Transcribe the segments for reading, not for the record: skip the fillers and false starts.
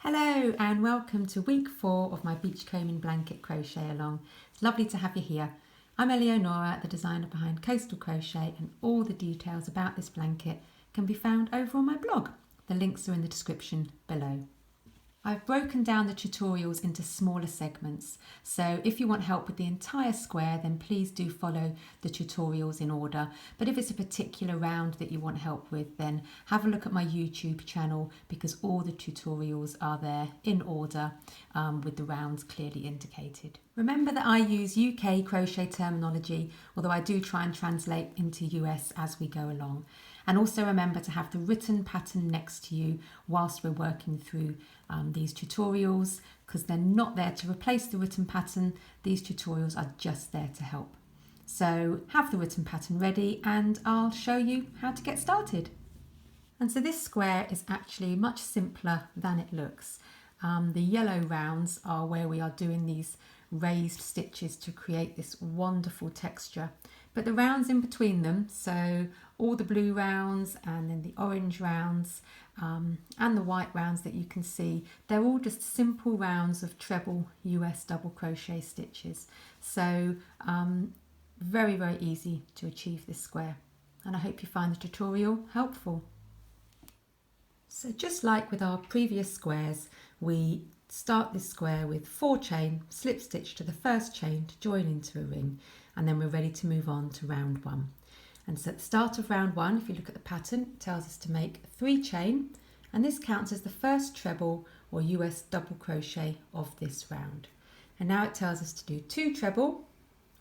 Hello and welcome to week 4 of my Beachcombing Blanket crochet along. It's lovely to have you here. I'm Eleonora, the designer behind Coastal Crochet, and all the details about this blanket can be found over on my blog. The links are in the description below. I've broken down the tutorials into smaller segments, so if you want help with the entire square then please do follow the tutorials in order, but if it's a particular round that you want help with then have a look at my YouTube channel because all the tutorials are there in order with the rounds clearly indicated. Remember that I use UK crochet terminology, although I do try and translate into US as we go along. And also remember to have the written pattern next to you whilst we're working through these tutorials, because they're not there to replace the written pattern. These tutorials are just there to help. So have the written pattern ready and I'll show you how to get started. And so this square is actually much simpler than it looks. The yellow rounds are where we are doing these raised stitches to create this wonderful texture. But the rounds in between them, so all the blue rounds and then the orange rounds and the white rounds that you can see, they're all just simple rounds of treble US double crochet stitches. So very, very easy to achieve this square. And I hope you find the tutorial helpful. So just like with our previous squares, we start this square with 4 chain, slip stitch to the first chain to join into a ring, and then we're ready to move on to round 1. And so at the start of round 1, if you look at the pattern, it tells us to make 3 chain, and this counts as the first treble or US double crochet of this round. And now it tells us to do 2 treble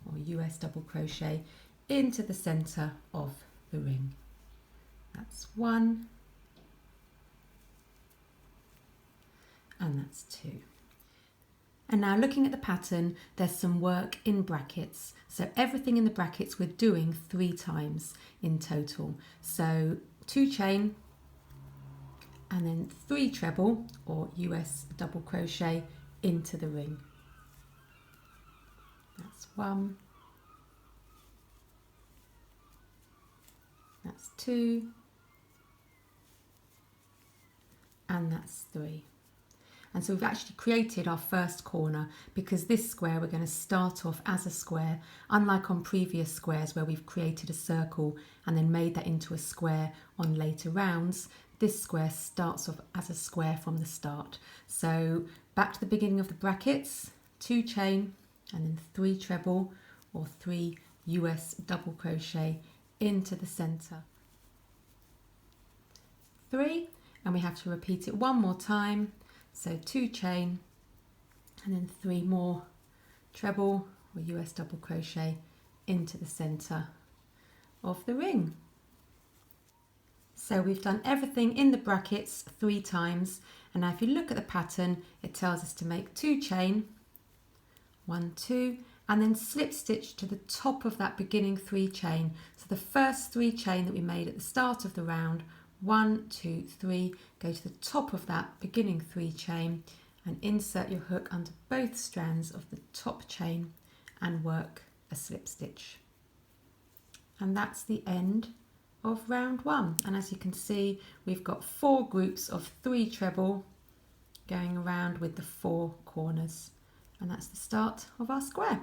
or US double crochet into the center of the ring. That's 1 and that's 2. And now looking at the pattern, there's some work in brackets. So everything in the brackets we're doing 3 times in total. So 2 chain and then 3 treble or US double crochet into the ring. That's 1. That's 2. And that's 3. And so we've actually created our first corner because this square we're going to start off as a square, unlike on previous squares where we've created a circle and then made that into a square on later rounds. This square starts off as a square from the start. So back to the beginning of the brackets, 2 chain and then 3 treble or 3 US double crochet into the center. 3, and we have to repeat it one more time. So 2 chain and then 3 more treble or US double crochet into the center of the ring. So we've done everything in the brackets 3 times, and now if you look at the pattern it tells us to make 2 chain, 1, 2, and then slip stitch to the top of that beginning 3 chain. So the first 3 chain that we made at the start of the round, 1, 2, 3, go to the top of that beginning 3 chain and insert your hook under both strands of the top chain and work a slip stitch. And that's the end of round 1. And as you can see, we've got 4 groups of 3 treble going around with the 4 corners. And that's the start of our square.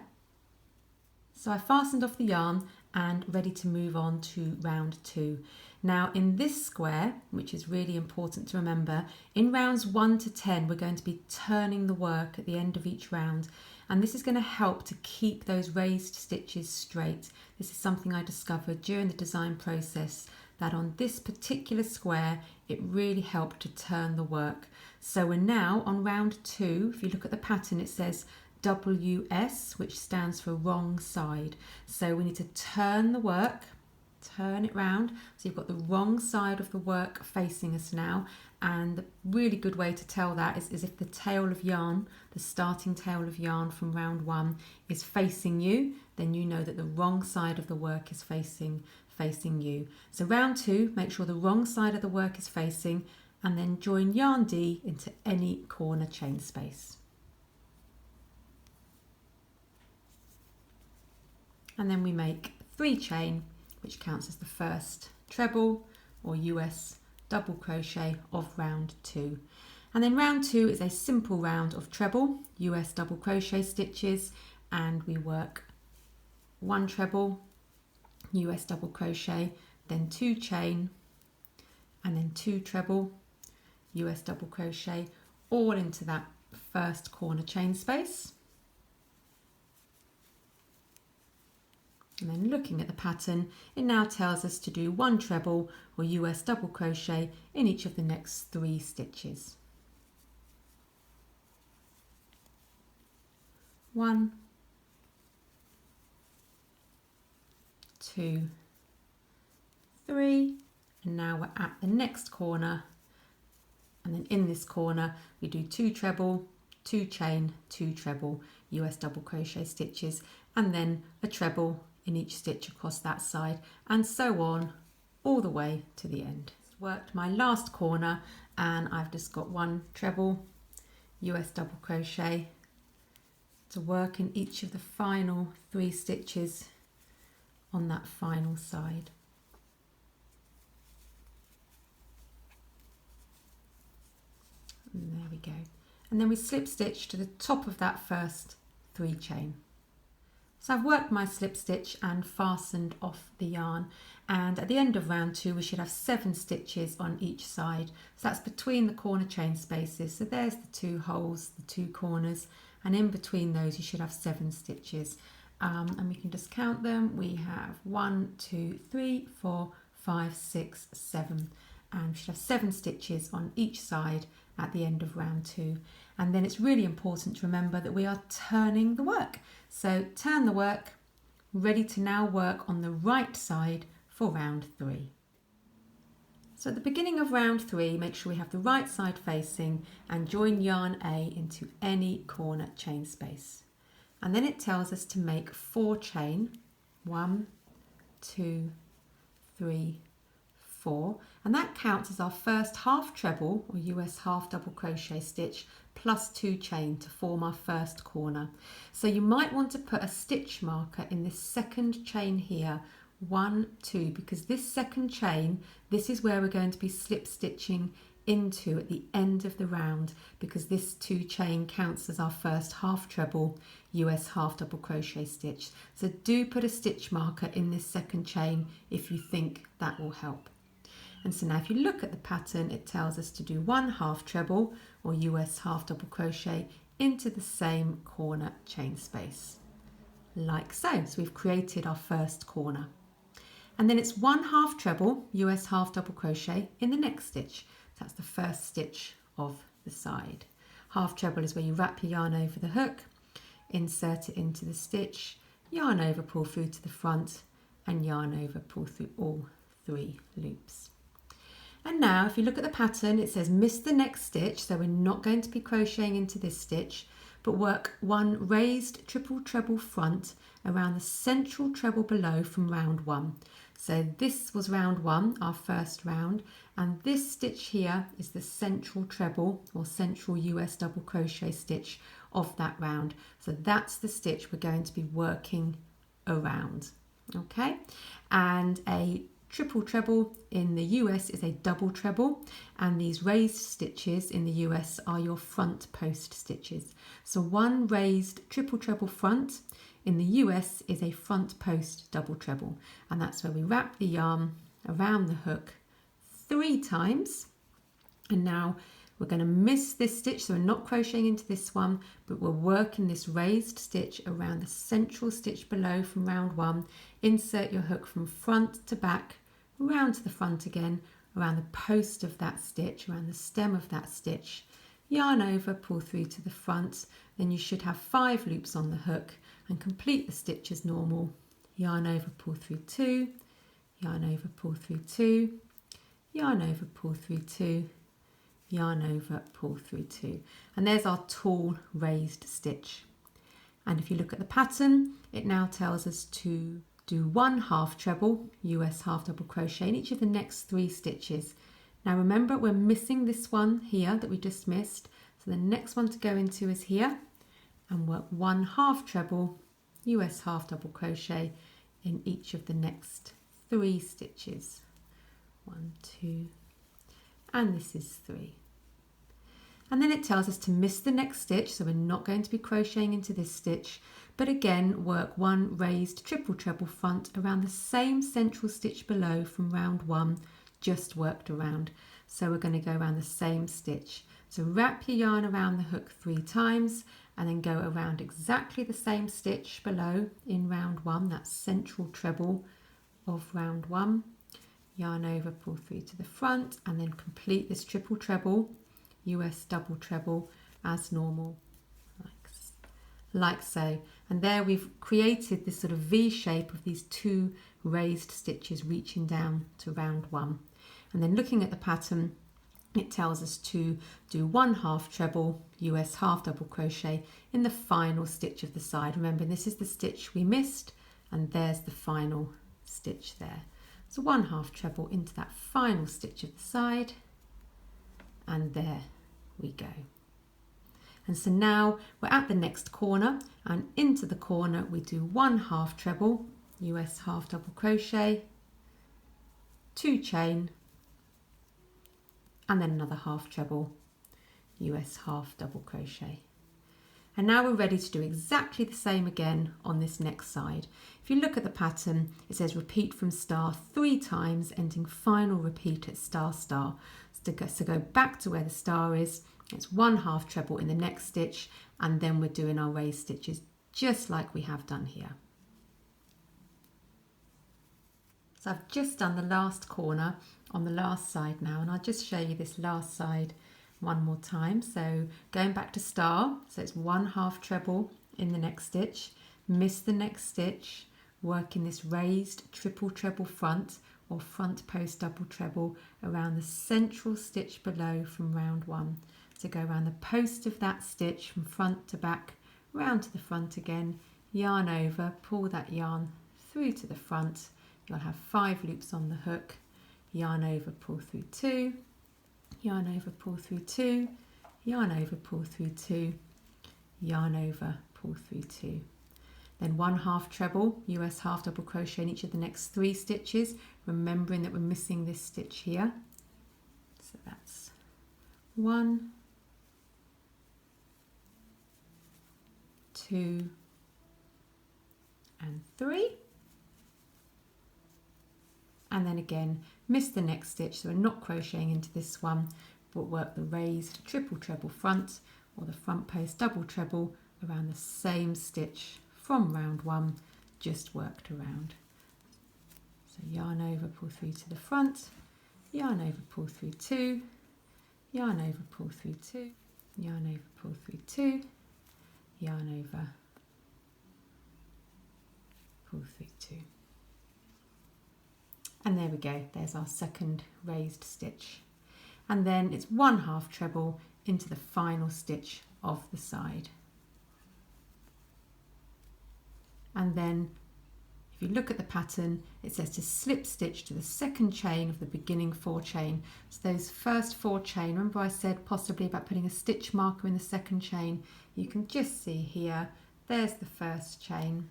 So I fastened off the yarn and ready to move on to round 2. Now in this square, which is really important to remember, in rounds 1 to 10 we're going to be turning the work at the end of each round, and this is going to help to keep those raised stitches straight. This is something I discovered during the design process, that on this particular square it really helped to turn the work. So we're now on round 2. If you look at the pattern it says WS, which stands for wrong side. So we need to turn the work, turn it round. So you've got the wrong side of the work facing us now. And the really good way to tell that is if the tail of yarn, the starting tail of yarn from round 1 is facing you, then you know that the wrong side of the work is facing you. So round 2, make sure the wrong side of the work is facing, and then join yarn D into any corner chain space. And then we make 3 chain, which counts as the first treble or US double crochet of round 2. And then round 2 is a simple round of treble, US double crochet stitches, and we work 1 treble, US double crochet, then 2 chain, and then 2 treble, US double crochet, all into that first corner chain space. And then looking at the pattern, it now tells us to do 1 treble or US double crochet in each of the next 3 stitches. 1, 2, 3, and now we're at the next corner, and then in this corner we do 2 treble, 2 chain, 2 treble, US double crochet stitches, and then a treble in each stitch across that side, and so on all the way to the end. Worked my last corner and I've just got 1 treble, US double crochet to work in each of the final 3 stitches on that final side. And there we go. And then we slip stitch to the top of that first 3 chain. So I've worked my slip stitch and fastened off the yarn, and at the end of round 2 we should have 7 stitches on each side. So that's between the corner chain spaces. So there's the 2 holes, the 2 corners, and in between those you should have 7 stitches. And we can just count them. We have 1, 2, 3, 4, 5, 6, 7, and we should have 7 stitches on each side at the end of round 2. And then it's really important to remember that we are turning the work. So turn the work, ready to now work on the right side for round 3. So at the beginning of round 3, make sure we have the right side facing and join yarn A into any corner chain space. And then it tells us to make 4 chain, 1, 2, 3, 4, and that counts as our first half treble or US half double crochet stitch plus 2 chain to form our first corner. So you might want to put a stitch marker in this second chain here, 1, 2, because this second chain, this is where we're going to be slip stitching into at the end of the round, because this 2 chain counts as our first half treble US half double crochet stitch. So do put a stitch marker in this second chain if you think that will help. And so now if you look at the pattern, it tells us to do 1 half treble or US half double crochet into the same corner chain space, like so. So we've created our first corner. And then it's 1 half treble US half double crochet in the next stitch. So that's the first stitch of the side. Half treble is where you wrap your yarn over the hook, insert it into the stitch, yarn over, pull through to the front, and yarn over, pull through all 3 loops. And now if you look at the pattern, it says miss the next stitch, so we're not going to be crocheting into this stitch, but work 1 raised triple treble front around the central treble below from round 1. So this was round 1, our first round, and this stitch here is the central treble or central US double crochet stitch of that round. So that's the stitch we're going to be working around, okay? And a triple treble in the US is a double treble, and these raised stitches in the US are your front post stitches. So 1 raised triple treble front in the US is a front post double treble, and that's where we wrap the yarn around the hook 3 times. And now we're going to miss this stitch, so we're not crocheting into this one, but we're working this raised stitch around the central stitch below from round 1. Insert your hook from front to back, round to the front again, around the post of that stitch, around the stem of that stitch, yarn over, pull through to the front. Then you should have 5 loops on the hook and complete the stitch as normal. Yarn over, pull through 2, yarn over, pull through 2, yarn over, pull through 2, yarn over, pull through 2. And there's our tall raised stitch. And if you look at the pattern, it now tells us to do 1 half treble US half double crochet in each of the next 3 stitches. Now remember, we're missing this one here that we just missed, so the next one to go into is here, and work 1 half treble US half double crochet in each of the next 3 stitches. 1, 2, and this is 3. And then it tells us to miss the next stitch, so we're not going to be crocheting into this stitch, but again work one raised triple treble front around the same central stitch below from round 1, just worked around. So we're going to go around the same stitch. So wrap your yarn around the hook 3 times and then go around exactly the same stitch below in round 1, that central treble of round 1. Yarn over, pull through to the front, and then complete this triple treble, US double treble as normal, like so. And there we've created this sort of V shape of these 2 raised stitches reaching down to round 1. And then looking at the pattern, it tells us to do 1 half treble, US half double crochet in the final stitch of the side. Remember, this is the stitch we missed, and there's the final stitch there. So 1 half treble into that final stitch of the side, and there we go. And so now we're at the next corner, and into the corner we do 1 half treble, US half double crochet, 2 chain, and then another half treble, US half double crochet. And now we're ready to do exactly the same again on this next side. If you look at the pattern, it says repeat from star 3 times, ending final repeat at star star. So go back to where the star is, it's 1 half treble in the next stitch, and then we're doing our raised stitches just like we have done here. So I've just done the last corner on the last side now, and I'll just show you this last side one more time. So going back to star, so it's 1 half treble in the next stitch, miss the next stitch, work in this raised triple treble front or front post double treble around the central stitch below from round 1. So go around the post of that stitch from front to back, round to the front again, yarn over, pull that yarn through to the front. You'll have 5 loops on the hook, yarn over, pull through 2, yarn over, pull through 2, yarn over, pull through 2, yarn over, pull through 2. Then 1 half treble, US half double crochet in each of the next 3 stitches, remembering that we're missing this stitch here. So that's 1, 2, and 3. And then again, miss the next stitch, so we're not crocheting into this one, but work the raised triple treble front or the front post double treble around the same stitch from round 1, just worked around. So yarn over, pull through to the front, yarn over, pull through 2, yarn over, pull through 2, yarn over, pull through 2, yarn over, pull through 2. And there we go, there's our second raised stitch. And then it's 1 half treble into the final stitch of the side. And then if you look at the pattern, it says to slip stitch to the second chain of the beginning 4 chain. So those first 4 chain, remember I said possibly about putting a stitch marker in the second chain? You can just see here, there's the first chain.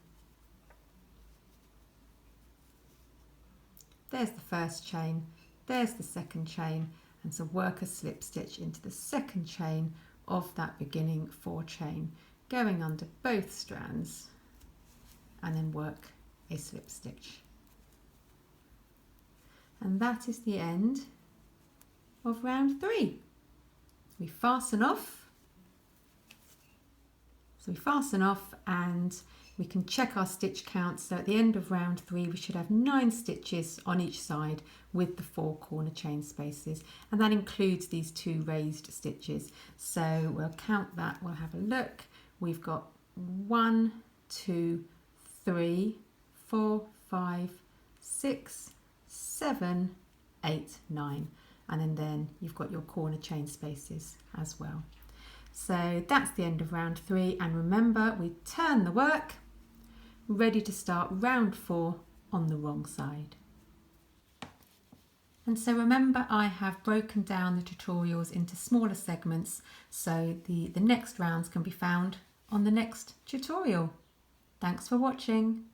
There's the first chain, there's the second chain, and so work a slip stitch into the second chain of that beginning 4 chain, going under both strands, and then work a slip stitch. And that is the end of round 3. We fasten off. So we fasten off and we can check our stitch count. So at the end of round 3 we should have 9 stitches on each side with the 4 corner chain spaces, and that includes these 2 raised stitches. So we'll count that, we'll have a look. We've got 1, 2, 3, 4, 5, 6, 7, 8, 9, and then you've got your corner chain spaces as well. So that's the end of round 3, and remember we turn the work, ready to start round 4 on the wrong side. And so remember I have broken down the tutorials into smaller segments, so the next rounds can be found on the next tutorial. Thanks for watching.